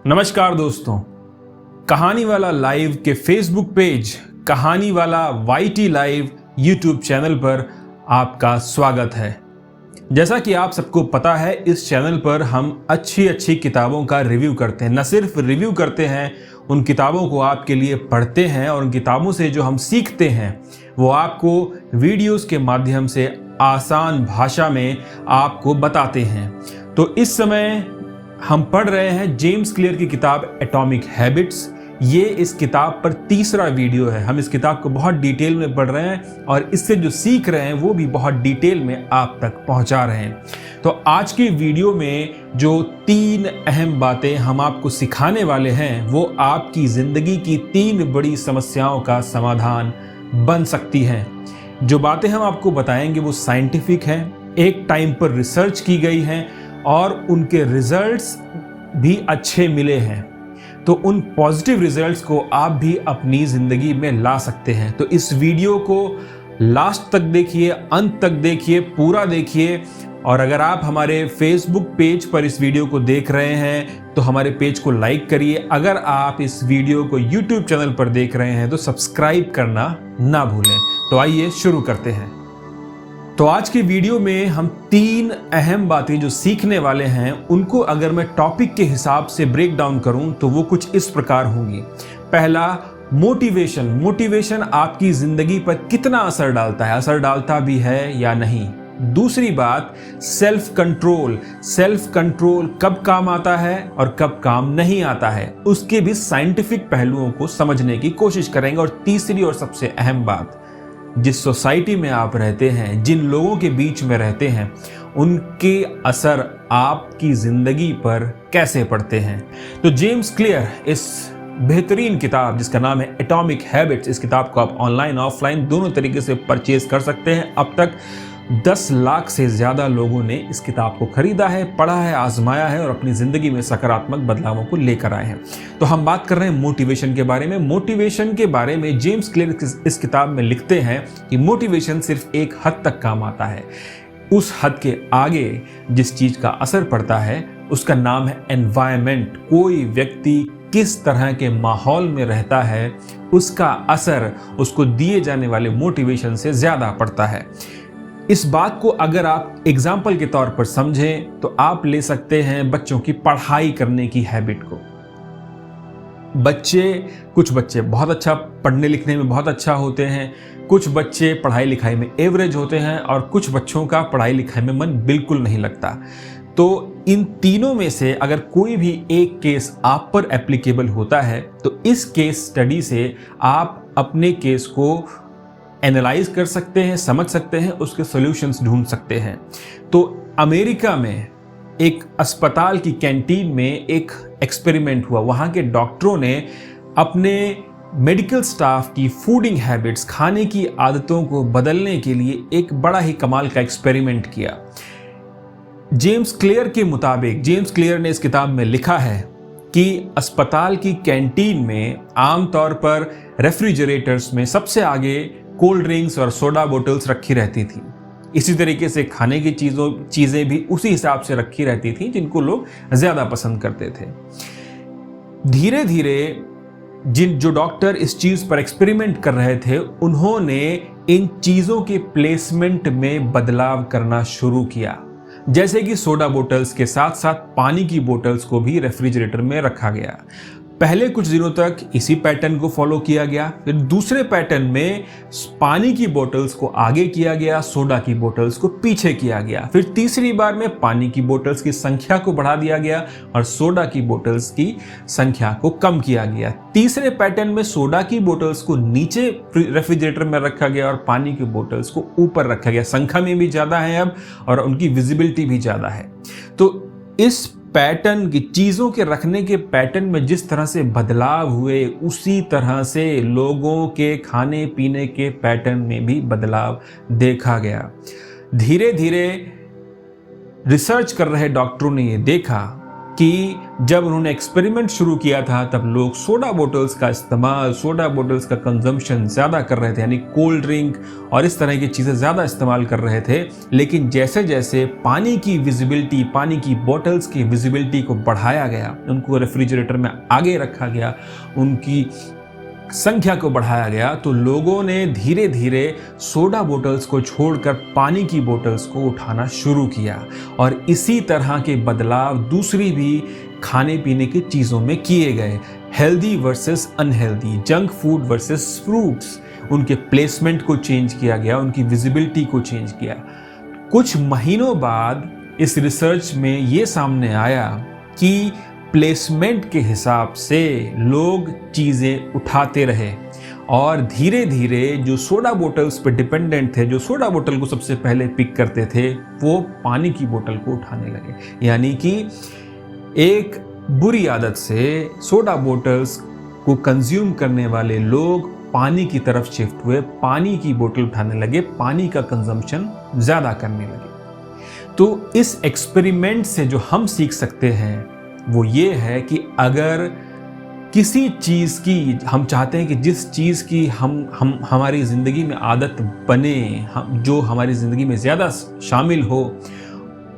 नमस्कार दोस्तों, कहानी वाला लाइव के फेसबुक पेज, कहानी वाला वाईटी लाइव यूट्यूब चैनल पर आपका स्वागत है। जैसा कि आप सबको पता है, इस चैनल पर हम अच्छी किताबों का रिव्यू करते हैं। न सिर्फ रिव्यू करते हैं, उन किताबों को आपके लिए पढ़ते हैं और उन किताबों से जो हम सीखते हैं वो आपको वीडियोस के माध्यम से आसान भाषा में आपको बताते हैं। तो इस समय हम पढ़ रहे हैं जेम्स क्लियर की किताब एटॉमिक हैबिट्स। ये इस किताब पर तीसरा वीडियो है। हम इस किताब को बहुत डिटेल में पढ़ रहे हैं और इससे जो सीख रहे हैं वो भी बहुत डिटेल में आप तक पहुंचा रहे हैं। तो आज के वीडियो में जो 3 अहम बातें हम आपको सिखाने वाले हैं वो आपकी जिंदगी की 3 बड़ी समस्याओं का समाधान बन सकती हैं। जो बातें हम आपको बताएंगे वो साइंटिफिक हैं, एक टाइम पर रिसर्च की गई हैं और उनके रिजल्ट्स भी अच्छे मिले हैं। तो उन पॉजिटिव रिजल्ट्स को आप भी अपनी ज़िंदगी में ला सकते हैं। तो इस वीडियो को लास्ट तक देखिए, अंत तक देखिए, पूरा देखिए। और अगर आप हमारे फेसबुक पेज पर इस वीडियो को देख रहे हैं तो हमारे पेज को लाइक करिए। अगर आप इस वीडियो को यूट्यूब चैनल पर देख रहे हैं तो सब्सक्राइब करना ना भूलें। तो आइए शुरू करते हैं। तो आज के वीडियो में हम 3 अहम बातें जो सीखने वाले हैं उनको अगर मैं टॉपिक के हिसाब से ब्रेक डाउन करूं तो वो कुछ इस प्रकार होंगी। पहला, मोटिवेशन। मोटिवेशन आपकी जिंदगी पर कितना असर डालता है, असर डालता भी है या नहीं। दूसरी बात, सेल्फ कंट्रोल। सेल्फ कंट्रोल कब काम आता है और कब काम नहीं आता है, उसके भी साइंटिफिक पहलुओं को समझने की कोशिश करेंगे। और तीसरी और सबसे अहम बात, जिस सोसाइटी में आप रहते हैं, जिन लोगों के बीच में रहते हैं, उनके असर आपकी जिंदगी पर कैसे पड़ते हैं। तो जेम्स क्लियर इस बेहतरीन किताब जिसका नाम है एटॉमिक हैबिट्स, इस किताब को आप ऑनलाइन ऑफलाइन दोनों तरीके से परचेज कर सकते हैं। अब तक 10 लाख से ज़्यादा लोगों ने इस किताब को खरीदा है, पढ़ा है, आजमाया है और अपनी ज़िंदगी में सकारात्मक बदलावों को लेकर आए हैं। तो हम बात कर रहे हैं मोटिवेशन के बारे में। मोटिवेशन के बारे में जेम्स क्लियर इस किताब में लिखते हैं कि मोटिवेशन सिर्फ एक हद तक काम आता है। उस हद के आगे जिस चीज़ का असर पड़ता है उसका नाम है एनवायरनमेंट। कोई व्यक्ति किस तरह के माहौल में रहता है उसका असर उसको दिए जाने वाले मोटिवेशन से ज़्यादा पड़ता है। इस बात को अगर आप एग्जाम्पल के तौर पर समझें तो आप ले सकते हैं बच्चों की पढ़ाई करने की हैबिट को। कुछ बच्चे बहुत अच्छा पढ़ने लिखने में बहुत अच्छा होते हैं, कुछ बच्चे पढ़ाई लिखाई में एवरेज होते हैं और कुछ बच्चों का पढ़ाई लिखाई में मन बिल्कुल नहीं लगता। तो इन तीनों में से अगर कोई भी एक केस आप पर एप्लीकेबल होता है तो इस केस स्टडी से आप अपने केस को एनालाइज कर सकते हैं, समझ सकते हैं, उसके सॉल्यूशंस ढूंढ सकते हैं। तो अमेरिका में एक अस्पताल की कैंटीन में एक एक्सपेरिमेंट हुआ। वहाँ के डॉक्टरों ने अपने मेडिकल स्टाफ की फूडिंग हैबिट्स, खाने की आदतों को बदलने के लिए एक बड़ा ही कमाल का एक्सपेरिमेंट किया। जेम्स क्लियर के मुताबिक, जेम्स क्लियर ने इस किताब में लिखा है कि अस्पताल की कैंटीन में आमतौर पर रेफ्रिजरेटर्स में सबसे आगे कोल्ड ड्रिंक्स और सोडा बोतल्स रखी रहती थी। इसी तरीके से खाने की चीज़ें भी उसी हिसाब से रखी रहती थी जिनको लोग ज़्यादा पसंद करते थे। धीरे धीरे जो डॉक्टर इस चीज़ पर एक्सपेरिमेंट कर रहे थे उन्होंने इन चीज़ों के प्लेसमेंट में बदलाव करना शुरू किया। जैसे कि सोडा बोतल्स के साथ साथ पानी की बोतल्स को भी रेफ्रिजरेटर में रखा गया। पहले कुछ दिनों तक इसी पैटर्न को फॉलो किया गया, फिर दूसरे पैटर्न में पानी की बोतल्स को आगे किया गया, सोडा की बोतल्स को पीछे किया गया। फिर तीसरी बार में पानी की बोतल्स की संख्या को बढ़ा दिया गया और सोडा की बोतल्स की संख्या को कम किया गया। तीसरे पैटर्न में सोडा की बोतल्स को नीचे रेफ्रिजरेटर में रखा गया और पानी की बोतल्स को ऊपर रखा गया। संख्या में भी ज़्यादा है अब और उनकी विजिबिलिटी भी ज़्यादा है। तो इस पैटर्न की चीज़ों के रखने के पैटर्न में जिस तरह से बदलाव हुए उसी तरह से लोगों के खाने पीने के पैटर्न में भी बदलाव देखा गया। धीरे धीरे रिसर्च कर रहे डॉक्टरों ने ये देखा कि जब उन्होंने एक्सपेरिमेंट शुरू किया था तब लोग सोडा बोतल्स का इस्तेमाल, सोडा बोतल्स का कंजम्पशन ज़्यादा कर रहे थे, यानी कोल्ड ड्रिंक और इस तरह की चीज़ें ज़्यादा इस्तेमाल कर रहे थे। लेकिन जैसे जैसे पानी की विजिबिलिटी, पानी की बोतल्स की विजिबिलिटी को बढ़ाया गया, उनको रेफ्रिजरेटर में आगे रखा गया, उनकी संख्या को बढ़ाया गया, तो लोगों ने धीरे धीरे सोडा बोतल्स को छोड़कर पानी की बोतल्स को उठाना शुरू किया। और इसी तरह के बदलाव दूसरी भी खाने पीने की चीज़ों में किए गए। Healthy versus unhealthy, junk food versus fruits, उनके प्लेसमेंट को चेंज किया गया, उनकी विजिबिलिटी को चेंज किया। कुछ महीनों बाद इस रिसर्च में ये सामने आया कि प्लेसमेंट के हिसाब से लोग चीज़ें उठाते रहे और धीरे धीरे जो सोडा बोतल्स पे डिपेंडेंट थे, जो सोडा बोतल को सबसे पहले पिक करते थे, वो पानी की बोतल को उठाने लगे। यानी कि एक बुरी आदत से सोडा बोतल्स को कंज्यूम करने वाले लोग पानी की तरफ शिफ्ट हुए, पानी की बोतल उठाने लगे, पानी का कंजम्पशन ज़्यादा करने लगे। तो इस एक्सपेरिमेंट से जो हम सीख सकते हैं वो ये है कि अगर किसी चीज़ की हम चाहते हैं कि जिस चीज़ की हम हमारी ज़िंदगी में आदत बने, जो हमारी ज़िंदगी में ज़्यादा शामिल हो,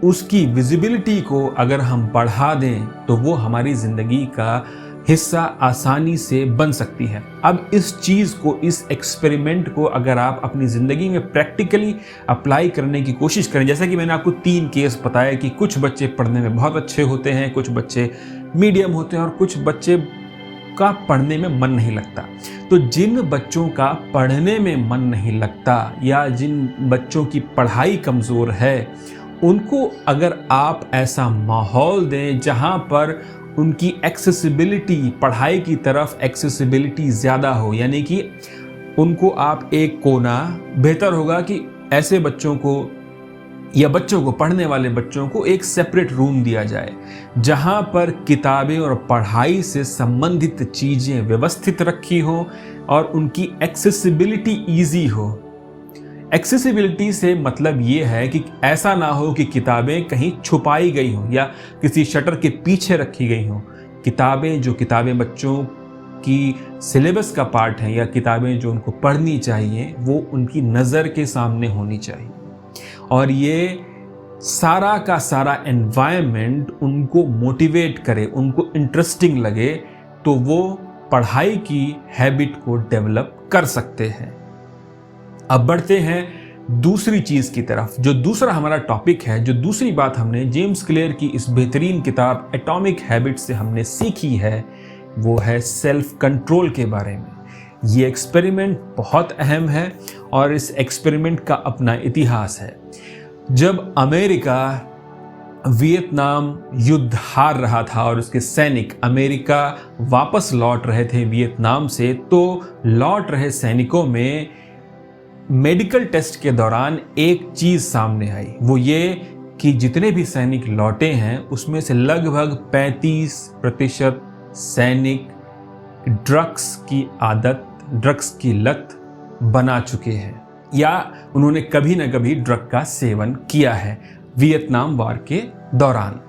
उसकी विजिबिलिटी को अगर हम बढ़ा दें तो वो हमारी ज़िंदगी का हिस्सा आसानी से बन सकती है। अब इस चीज़ को, इस एक्सपेरिमेंट को अगर आप अपनी ज़िंदगी में प्रैक्टिकली अप्लाई करने की कोशिश करें, जैसा कि मैंने आपको 3 केस बताया कि कुछ बच्चे पढ़ने में बहुत अच्छे होते हैं, कुछ बच्चे मीडियम होते हैं और कुछ बच्चे का पढ़ने में मन नहीं लगता। तो जिन बच्चों का पढ़ने में मन नहीं लगता या जिन बच्चों की पढ़ाई कमज़ोर है, उनको अगर आप ऐसा माहौल दें जहाँ पर उनकी एक्सेसिबिलिटी, पढ़ाई की तरफ एक्सेसिबिलिटी ज़्यादा हो, यानी कि उनको आप एक कोना, बेहतर होगा कि ऐसे बच्चों को या बच्चों को, पढ़ने वाले बच्चों को एक सेपरेट रूम दिया जाए जहां पर किताबें और पढ़ाई से संबंधित चीज़ें व्यवस्थित रखी हो और उनकी एक्सेसिबिलिटी ईजी हो। एक्सेसिबिलिटी से मतलब ये है कि ऐसा ना हो कि किताबें कहीं छुपाई गई हों या किसी शटर के पीछे रखी गई हों। किताबें बच्चों की सिलेबस का पार्ट हैं या किताबें जो उनको पढ़नी चाहिए, वो उनकी नज़र के सामने होनी चाहिए। और ये सारा का सारा एनवायरनमेंट उनको मोटिवेट करे, उनको इंटरेस्टिंग लगे, तो वो पढ़ाई की हैबिट को डेवलप कर सकते हैं। अब बढ़ते हैं दूसरी चीज़ की तरफ। जो दूसरा हमारा टॉपिक है, जो दूसरी बात हमने जेम्स क्लियर की इस बेहतरीन किताब एटॉमिक हैबिट्स से हमने सीखी है, वो है सेल्फ कंट्रोल के बारे में। ये एक्सपेरिमेंट बहुत अहम है और इस एक्सपेरिमेंट का अपना इतिहास है। जब अमेरिका वियतनाम युद्ध हार रहा था और उसके सैनिक अमेरिका वापस लौट रहे थे वियतनाम से, तो लौट रहे सैनिकों में मेडिकल टेस्ट के दौरान एक चीज़ सामने आई। वो ये कि जितने भी सैनिक लौटे हैं उसमें से लगभग 35% सैनिक ड्रग्स की आदत, ड्रग्स की लत बना चुके हैं या उन्होंने कभी ना कभी ड्रग का सेवन किया है वियतनाम वॉर के दौरान।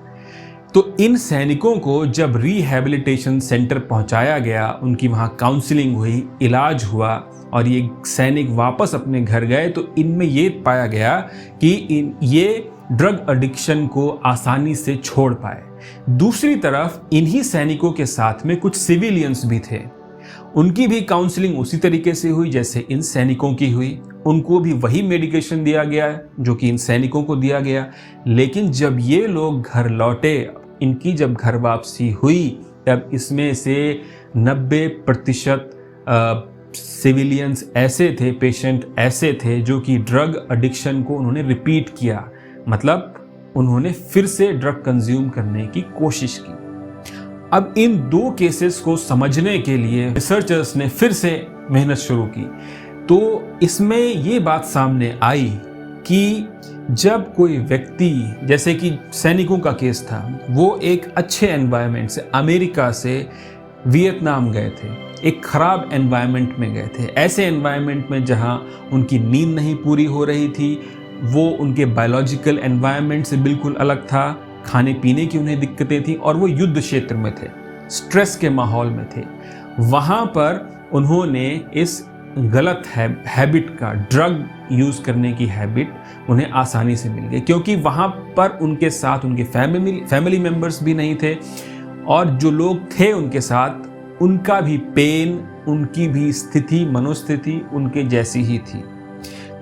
तो इन सैनिकों को जब रिहैबिलिटेशन सेंटर पहुंचाया गया, उनकी वहां काउंसलिंग हुई, इलाज हुआ और ये सैनिक वापस अपने घर गए, तो इनमें ये पाया गया कि ये ड्रग एडिक्शन को आसानी से छोड़ पाए। दूसरी तरफ इन्हीं सैनिकों के साथ में कुछ सिविलियंस भी थे, उनकी भी काउंसलिंग उसी तरीके से हुई जैसे इन सैनिकों की हुई। उनको भी वही मेडिकेशन दिया गया जो कि इन सैनिकों को दिया गया। लेकिन जब ये लोग घर लौटे, इनकी जब घर वापसी हुई, तब इसमें से 90% सिविलियंस ऐसे थे, पेशेंट ऐसे थे जो कि ड्रग एडिक्शन को उन्होंने रिपीट किया, मतलब उन्होंने फिर से ड्रग कंज्यूम करने की कोशिश की। अब इन 2 केसेस को समझने के लिए रिसर्चर्स ने फिर से मेहनत शुरू की। तो इसमें ये बात सामने आई कि जब कोई व्यक्ति, जैसे कि सैनिकों का केस था, वो एक अच्छे एनवायरनमेंट से, अमेरिका से वियतनाम गए थे, एक ख़राब एनवायरनमेंट में गए थे, ऐसे एनवायरनमेंट में जहाँ उनकी नींद नहीं पूरी हो रही थी, वो उनके बायोलॉजिकल एनवायरनमेंट से बिल्कुल अलग था, खाने पीने की उन्हें दिक्कतें थी और वो युद्ध क्षेत्र में थे, स्ट्रेस के माहौल में थे। वहाँ पर उन्होंने इस गलत हैबिट का, ड्रग यूज़ करने की हैबिट उन्हें आसानी से मिल गई, क्योंकि वहाँ पर उनके साथ उनके फैमिली मेम्बर्स भी नहीं थे और जो लोग थे उनके साथ उनका भी पेन, उनकी भी स्थिति, मनोस्थिति उनके जैसी ही थी।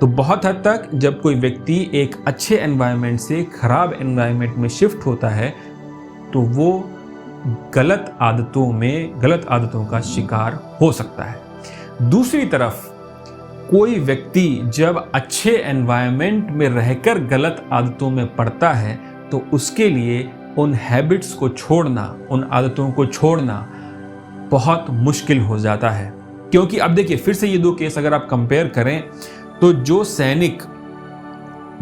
तो बहुत हद तक जब कोई व्यक्ति एक अच्छे एनवायरनमेंट से खराब एनवायरनमेंट में शिफ्ट होता है तो वो गलत आदतों का शिकार हो सकता है। दूसरी तरफ कोई व्यक्ति जब अच्छे एनवायरनमेंट में रहकर गलत आदतों में पड़ता है तो उसके लिए उन हैबिट्स को छोड़ना, उन आदतों को छोड़ना बहुत मुश्किल हो जाता है। क्योंकि अब देखिए, फिर से ये दो केस अगर आप कंपेयर करें तो जो सैनिक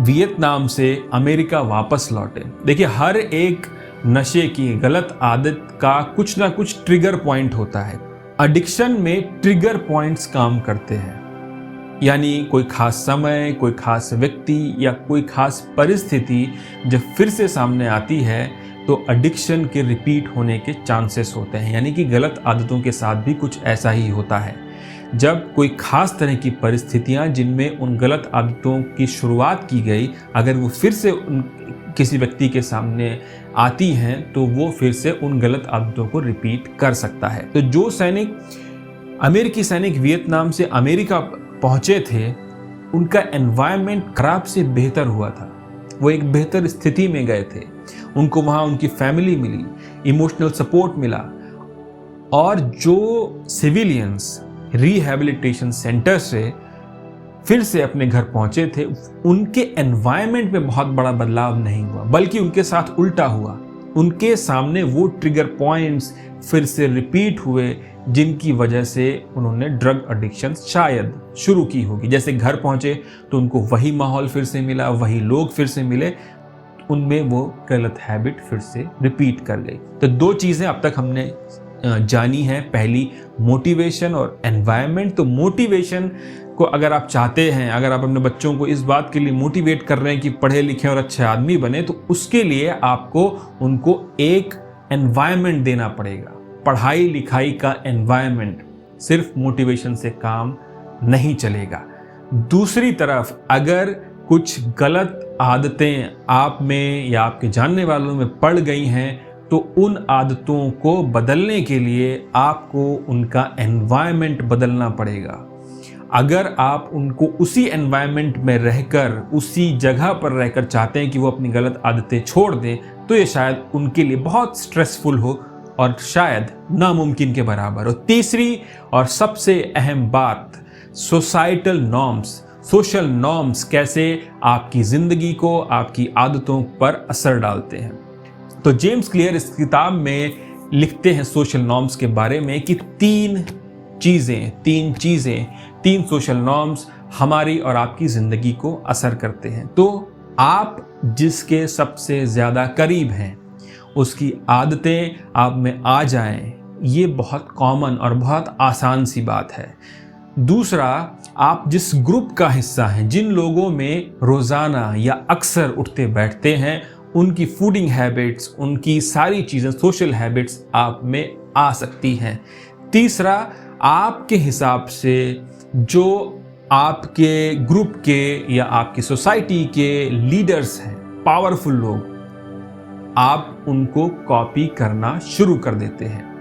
वियतनाम से अमेरिका वापस लौटे, देखिए हर एक नशे की, गलत आदत का कुछ ना कुछ ट्रिगर पॉइंट होता है। एडिक्शन में ट्रिगर पॉइंट्स काम करते हैं, यानी कोई खास समय, कोई खास व्यक्ति या कोई खास परिस्थिति जब फिर से सामने आती है तो एडिक्शन के रिपीट होने के चांसेस होते हैं। यानी कि गलत आदतों के साथ भी कुछ ऐसा ही होता है। जब कोई खास तरह की परिस्थितियां जिनमें उन गलत आदतों की शुरुआत की गई, अगर वो फिर से किसी व्यक्ति के सामने आती हैं तो वो फिर से उन गलत आदतों को रिपीट कर सकता है। तो जो अमेरिकी सैनिक वियतनाम से अमेरिका पहुंचे थे, उनका एनवायरनमेंट खराब से बेहतर हुआ था। वो एक बेहतर स्थिति में गए थे, उनको वहाँ उनकी फैमिली मिली, इमोशनल सपोर्ट मिला। और जो सिविलियंस रिहैबिलिटेशन सेंटर से फिर से अपने घर पहुंचे थे, उनके एनवायरनमेंट में बहुत बड़ा बदलाव नहीं हुआ, बल्कि उनके साथ उल्टा हुआ। उनके सामने वो ट्रिगर पॉइंट्स फिर से रिपीट हुए जिनकी वजह से उन्होंने ड्रग एडिक्शन शायद शुरू की होगी। जैसे घर पहुंचे तो उनको वही माहौल फिर से मिला, वही लोग फिर से मिले, उनमें वो गलत हैबिट फिर से रिपीट कर गई। तो दो चीज़ें अब तक हमने जानी है, पहली मोटिवेशन और एनवायरनमेंट। तो मोटिवेशन को अगर आप चाहते हैं, अगर आप अपने बच्चों को इस बात के लिए मोटिवेट कर रहे हैं कि पढ़े लिखे और अच्छे आदमी बने, तो उसके लिए आपको उनको एक एनवायरनमेंट देना पड़ेगा। पढ़ाई लिखाई का एनवायरनमेंट, सिर्फ मोटिवेशन से काम नहीं चलेगा। दूसरी तरफ अगर कुछ गलत आदतें आप में या आपके जानने वालों में पड़ गई हैं तो उन आदतों को बदलने के लिए आपको उनका एनवायरनमेंट बदलना पड़ेगा। अगर आप उनको उसी एनवायरनमेंट में रहकर, उसी जगह पर रहकर चाहते हैं कि वो अपनी गलत आदतें छोड़ दें, तो ये शायद उनके लिए बहुत स्ट्रेसफुल हो और शायद नामुमकिन के बराबर हो। तीसरी और सबसे अहम बात, सोसाइटल नॉर्म्स, सोशल नॉर्म्स कैसे आपकी ज़िंदगी को, आपकी आदतों पर असर डालते हैं। तो जेम्स क्लियर इस किताब में लिखते हैं सोशल नॉर्म्स के बारे में कि तीन सोशल नॉर्म्स हमारी और आपकी ज़िंदगी को असर करते हैं। तो आप जिसके सबसे ज़्यादा करीब हैं उसकी आदतें आप में आ जाएं, ये बहुत कॉमन और बहुत आसान सी बात है। दूसरा, आप जिस ग्रुप का हिस्सा हैं, जिन लोगों में रोज़ाना या अक्सर उठते बैठते हैं, उनकी फूडिंग हैबिट्स, उनकी सारी चीज़ें, सोशल हैबिट्स आप में आ सकती हैं। तीसरा, आपके हिसाब से जो आपके ग्रुप के या आपकी सोसाइटी के लीडर्स हैं, पावरफुल लोग, आप उनको कॉपी करना शुरू कर देते हैं।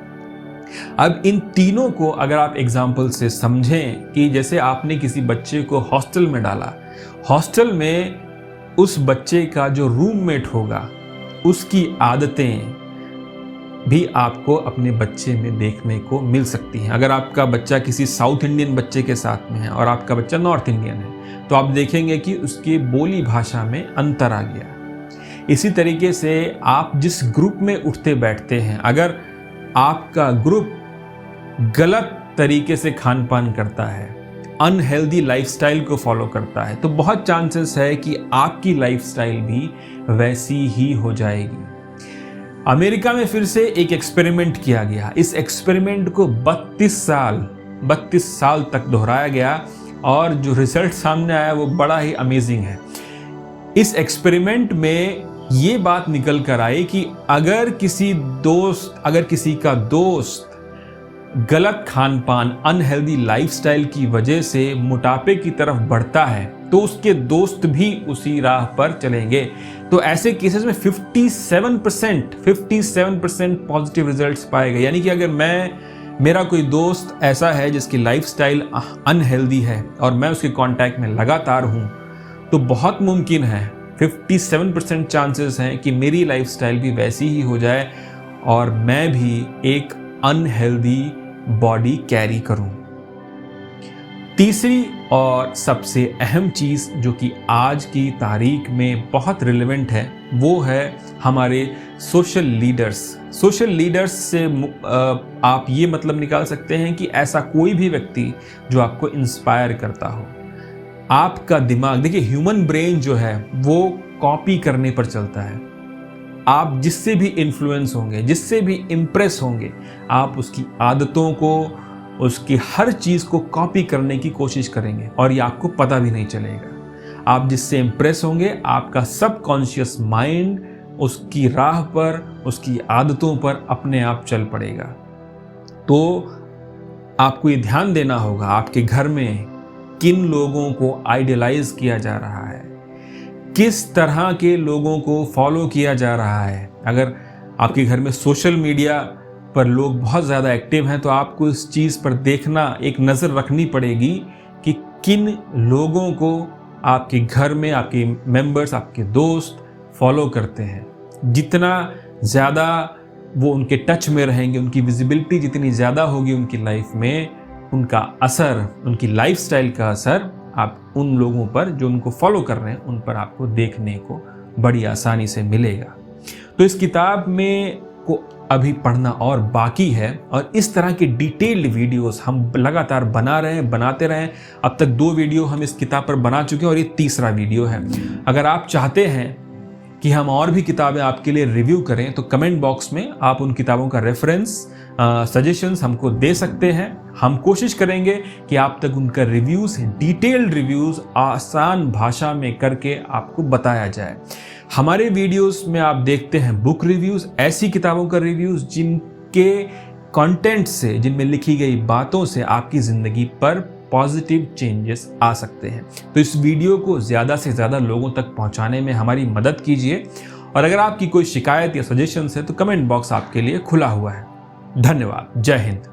अब इन तीनों को अगर आप एग्जाम्पल से समझें कि जैसे आपने किसी बच्चे को हॉस्टल में डाला, हॉस्टल में उस बच्चे का जो रूममेट होगा उसकी आदतें भी आपको अपने बच्चे में देखने को मिल सकती हैं। अगर आपका बच्चा किसी साउथ इंडियन बच्चे के साथ में है और आपका बच्चा नॉर्थ इंडियन है तो आप देखेंगे कि उसकी बोली भाषा में अंतर आ गया। इसी तरीके से आप जिस ग्रुप में उठते बैठते हैं, अगर आपका ग्रुप गलत तरीके से खान पान करता है, अनहेल्दी लाइफस्टाइल को फॉलो करता है, तो बहुत चांसेस है कि आपकी लाइफस्टाइल भी वैसी ही हो जाएगी। अमेरिका में फिर से एक एक्सपेरिमेंट किया गया। इस एक्सपेरिमेंट को 32 साल तक दोहराया गया और जो रिजल्ट सामने आया वो बड़ा ही अमेजिंग है। इस एक्सपेरिमेंट में ये बात निकल कर आई कि अगर किसी का दोस्त गलत खान पान, अनहेल्दी लाइफस्टाइल की वजह से मोटापे की तरफ बढ़ता है तो उसके दोस्त भी उसी राह पर चलेंगे। तो ऐसे केसेस में 57% पॉजिटिव रिजल्ट्स पाए गए। यानी कि अगर मेरा कोई दोस्त ऐसा है जिसकी लाइफस्टाइल अनहेल्दी है और मैं उसके कांटेक्ट में लगातार हूं, तो बहुत मुमकिन है 57% चांसेस हैं कि मेरी लाइफस्टाइल भी वैसी ही हो जाए और मैं भी एक अनहेल्दी बॉडी कैरी करूं। तीसरी और सबसे अहम चीज़ जो कि आज की तारीख में बहुत रिलेवेंट है वो है हमारे सोशल लीडर्स। सोशल लीडर्स से आप ये मतलब निकाल सकते हैं कि ऐसा कोई भी व्यक्ति जो आपको इंस्पायर करता हो। आपका दिमाग, देखिए ह्यूमन ब्रेन जो है वो कॉपी करने पर चलता है। आप जिससे भी इन्फ्लुएंस होंगे, जिससे भी इम्प्रेस होंगे, आप उसकी आदतों को, उसकी हर चीज़ को कॉपी करने की कोशिश करेंगे और ये आपको पता भी नहीं चलेगा। आप जिससे इम्प्रेस होंगे, आपका सबकॉन्शियस माइंड उसकी राह पर, उसकी आदतों पर अपने आप चल पड़ेगा। तो आपको ये ध्यान देना होगा आपके घर में किन लोगों को आइडियलाइज किया जा रहा है, किस तरह के लोगों को फॉलो किया जा रहा है। अगर आपके घर में सोशल मीडिया पर लोग बहुत ज़्यादा एक्टिव हैं तो आपको इस चीज़ पर देखना, एक नज़र रखनी पड़ेगी कि किन लोगों को आपके घर में आपके मेंबर्स, आपके दोस्त फॉलो करते हैं। जितना ज़्यादा वो उनके टच में रहेंगे, उनकी विजिबिलिटी जितनी ज़्यादा होगी उनकी लाइफ में, उनका असर, उनकी लाइफस्टाइल का असर आप उन लोगों पर जो उनको फॉलो कर रहे हैं उन पर आपको देखने को बड़ी आसानी से मिलेगा। तो इस किताब में को अभी पढ़ना और बाकी है और इस तरह के डिटेल्ड वीडियोस हम लगातार बनाते रहें। अब तक 2 वीडियो हम इस किताब पर बना चुके हैं और ये तीसरा वीडियो है। अगर आप चाहते हैं कि हम और भी किताबें आपके लिए रिव्यू करें तो कमेंट बॉक्स में आप उन किताबों का रेफरेंस, सजेशंस हमको दे सकते हैं। हम कोशिश करेंगे कि आप तक उनका रिव्यूज़, डिटेल्ड रिव्यूज़ आसान भाषा में करके आपको बताया जाए। हमारे वीडियोस में आप देखते हैं बुक रिव्यूज़, ऐसी किताबों का रिव्यूज़ जिनके कंटेंट से, जिनमें लिखी गई बातों से आपकी ज़िंदगी पर पॉजिटिव चेंजेस आ सकते हैं। तो इस वीडियो को ज़्यादा से ज़्यादा लोगों तक पहुंचाने में हमारी मदद कीजिए और अगर आपकी कोई शिकायत या सजेशंस है तो कमेंट बॉक्स आपके लिए खुला हुआ है। धन्यवाद। जय हिंद।